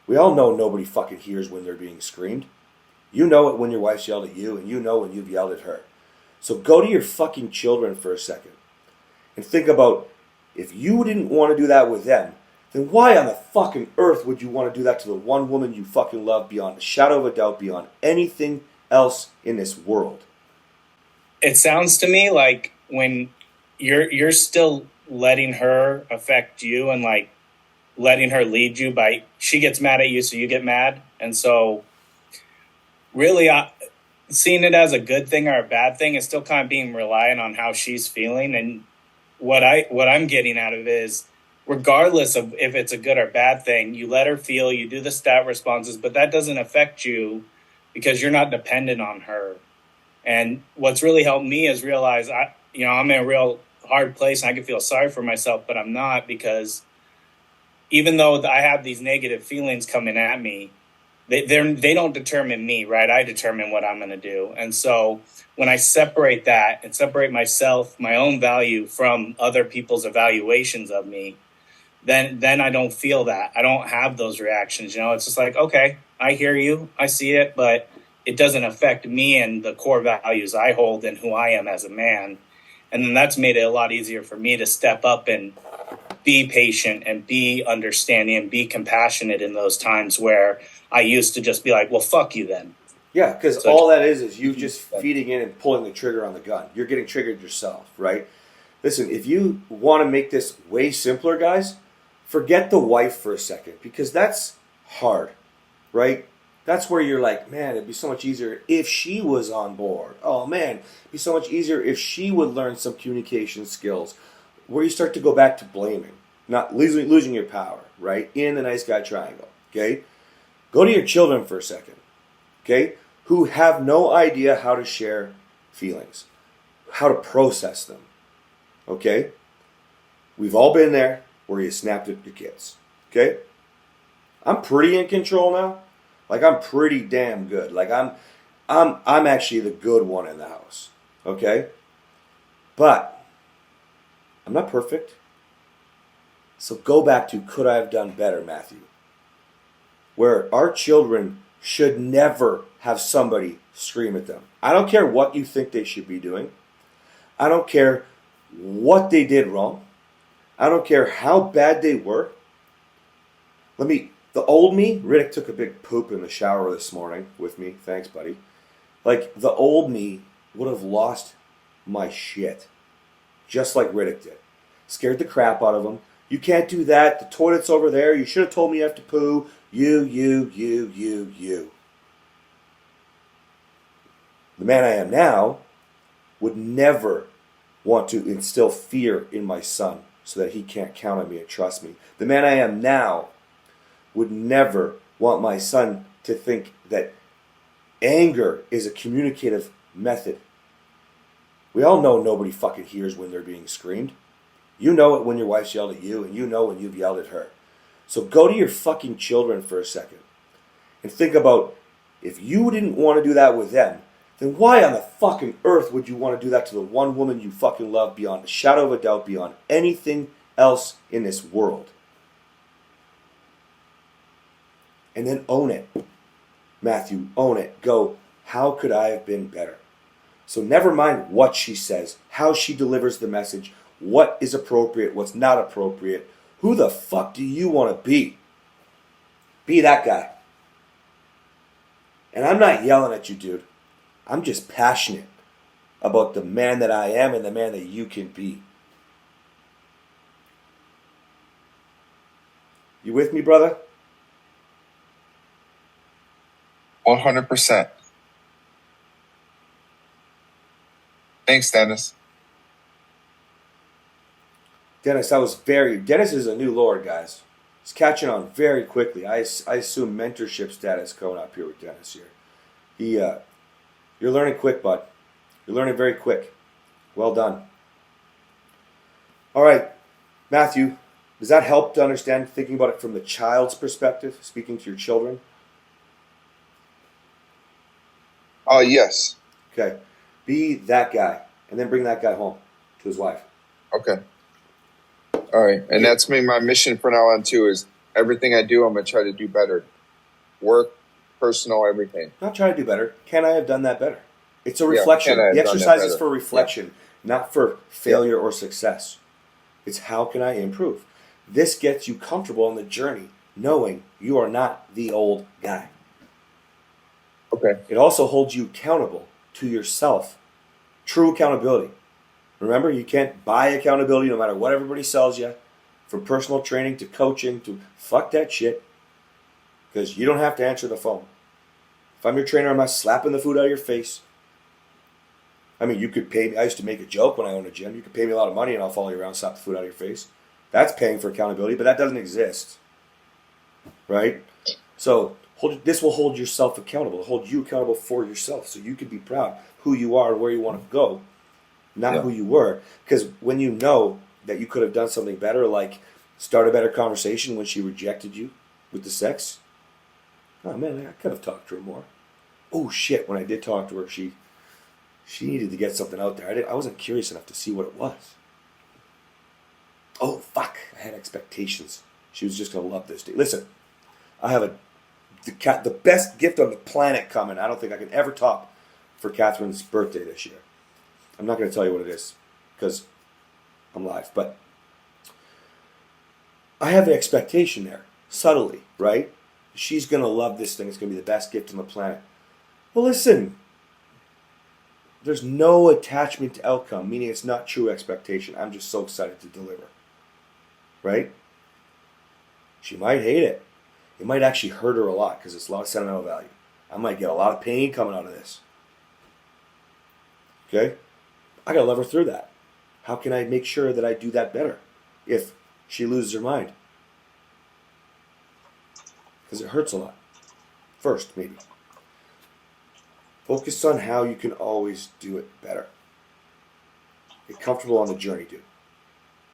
We all know nobody fucking hears when they're being screamed. You know it when your wife's yelled at you, and you know when you've yelled at her. So go to your fucking children for a second and think about, if you didn't want to do that with them, then why on the fucking earth would you want to do that to the one woman you fucking love beyond a shadow of a doubt, beyond anything else in this world? It sounds to me like when you're still letting her affect you and like letting her lead you by, she gets mad at you, so you get mad. And so really seeing it as a good thing or a bad thing is still kind of being reliant on how she's feeling. And what I'm getting out of it is, regardless of if it's a good or bad thing, you let her feel, you do the stat responses, but that doesn't affect you because you're not dependent on her. And what's really helped me is realize I'm in a real hard place and I can feel sorry for myself, but I'm not, because even though I have these negative feelings coming at me, they don't determine me, right? I determine what I'm going to do. And so when I separate that and separate myself, my own value from other people's evaluations of me, then I don't feel that. I don't have those reactions. It's just like, okay, I hear you, I see it, but it doesn't affect me and the core values I hold and who I am as a man. And then that's made it a lot easier for me to step up and be patient and be understanding and be compassionate in those times where I used to just be like, well, fuck you then. Yeah, because So all that is you just feeding in and pulling the trigger on the gun. You're getting triggered yourself, right? Listen, if you want to make this way simpler, guys, forget the wife for a second, because that's hard, right? That's where you're like, man, it'd be so much easier if she was on board. Oh, man, it'd be so much easier if she would learn some communication skills. Where you start to go back to blaming, not losing your power, right? In the nice guy triangle, okay? Go to your children for a second, okay? Who have no idea how to share feelings, how to process them, okay? We've all been there where you snapped at your kids, okay? I'm pretty in control now. Like, I'm pretty damn good. Like, I'm actually the good one in the house, okay? But I'm not perfect. So go back to, could I have done better, Matthew? Where our children should never have somebody scream at them. I don't care what you think they should be doing. I don't care what they did wrong. I don't care how bad they were. The old me, Riddick took a big poop in the shower this morning with me. Thanks, buddy. Like, the old me would have lost my shit. Just like Riddick did. Scared the crap out of him. You can't do that. The toilet's over there. You should have told me you have to poo. You. The man I am now would never want to instill fear in my son so that he can't count on me and trust me. The man I am now would never want my son to think that anger is a communicative method. We all know nobody fucking hears when they're being screamed. You know it when your wife's yelled at you, and you know when you've yelled at her. So go to your fucking children for a second and think about, if you didn't want to do that with them, then why on the fucking earth would you want to do that to the one woman you fucking love beyond a shadow of a doubt, beyond anything else in this world? And then own it. Matthew, own it. Go, how could I have been better? So never mind what she says, how she delivers the message, what is appropriate, what's not appropriate. Who the fuck do you want to be? Be that guy. And I'm not yelling at you, dude. I'm just passionate about the man that I am and the man that you can be. You with me, brother? 100%. Thanks, Dennis. Dennis is a new lord, guys. He's catching on very quickly. I assume mentorship status coming up here with Dennis here. You're learning quick, bud. You're learning very quick. Well done. All right, Matthew, does that help to understand, thinking about it from the child's perspective, speaking to your children? Yes. Okay. Be that guy, and then bring that guy home to his wife. Okay. All right. And that's my mission from now on, too, is Everything I do, I'm going to try to do better. Work, personal, everything. Not try to do better. Can I have done that better? It's a Yeah, reflection. can I have The done that exercise is better? for reflection, not for failure or success. It's how can I improve? This gets you comfortable on the journey, knowing you are not the old guy. Okay. It also holds you accountable to yourself. True accountability. Remember, you can't buy accountability no matter what everybody sells you. From personal training to coaching to fuck that shit. Because you don't have to answer the phone. If I'm your trainer, I'm not slapping the food out of your face. I mean, you could pay me. I used to make a joke when I owned a gym. You could pay me a lot of money and I'll follow you around, slap the food out of your face. That's paying for accountability, but that doesn't exist. Right? So this will hold yourself accountable. It'll hold you accountable for yourself so you can be proud who you are and where you want to go, not who you were. Because when you know that you could have done something better, like start a better conversation when she rejected you with the sex. Oh man, I could have talked to her more. Oh shit, when I did talk to her, she needed to get something out there. I wasn't curious enough to see what it was. Oh fuck, I had expectations. She was just going to love this day. Listen, I have the best gift on the planet coming. I don't think I can ever top for Kathryn's birthday this year. I'm not going to tell you what it is because I'm live, but I have an expectation there, subtly, right? She's going to love this thing. It's going to be the best gift on the planet. Well, listen, there's no attachment to outcome, meaning it's not true expectation. I'm just so excited to deliver, right? She might hate it. It might actually hurt her a lot because it's a lot of sentimental value. I might get a lot of pain coming out of this. Okay? I got to love her through that. How can I make sure that I do that better if she loses her mind? Because it hurts a lot. First, maybe. Focus on how you can always do it better. Get comfortable on the journey, dude.